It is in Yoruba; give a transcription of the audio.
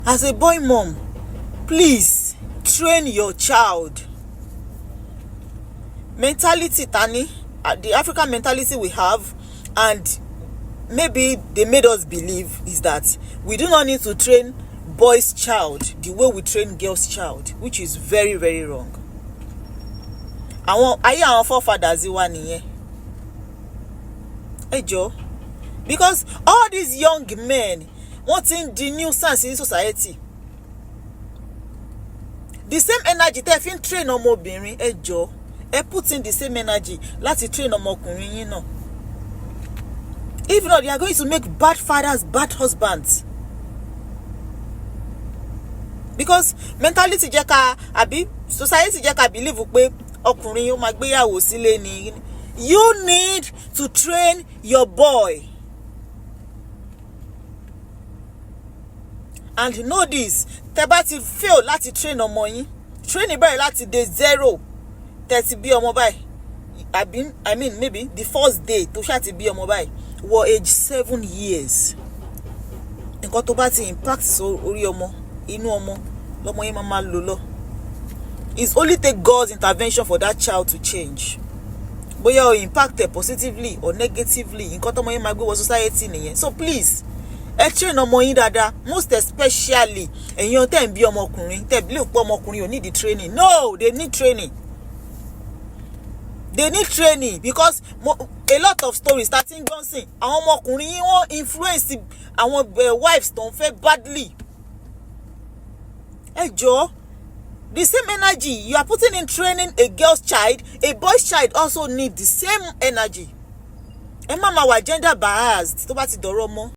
As a boy mom, please train your child. Mentality tani, the African mentality we have, and maybe they made us believe, is that we do not need to train boys' child the way we train girls' child, which is very, very wrong. Ayé àwọn forefathers wa nìyẹn. Ẹ jọ̀ọ́, because all these young men wanting the nuisance in society. The same energy tẹ́ fi ń train ọmọbìnrin, ẹ jọ̀ọ́, ẹ put in the same energy láti train ọmọkùnrin yín náà. If not, they are going to make bad fathers, bad husbands. Because mentality jẹ́ ká, àbí society jẹ́ ká believe pé ọkùnrin yóò máa gbéyàwó sílé ni. You need to train your boy. And know this, tẹ́ bá ti fail láti train ọmọ yín, training bẹ̀rẹ̀ láti day 0 tẹ́ ti bí ọmọ báyìí. I mean maybe the first day tó ṣá ti bí ọmọ báyìí wọ age 7 years. Nǹkan tó bá ti impact orí ọmọ, inú ọmọ, lọ́mọ yín máa lò lọ. It's only take God's intervention for that child to change. Bóyá o impact it positively or negatively, nǹkan tọ́mọ yín máa gbé wọ society nìyẹn. So please, ẹ train ọmọ yín dáadáa, most especially ẹ̀yin tẹ́ ń bí ọmọkùnrin, tẹ́ believe pé ọmọkùnrin ò need the training. No, they need training. They need training because a lot of stories starting dancing. Àwọn ọmọkùnrin yín wọ́n influence àwọn wives tó ń fẹ́ badly. Ẹ jọ̀ọ́, the same energy you are putting in training a girl's child, a boy's child also need the same energy. Ẹ má máa wà gender biased tó bá ti dọ̀rọ̀ mọ́.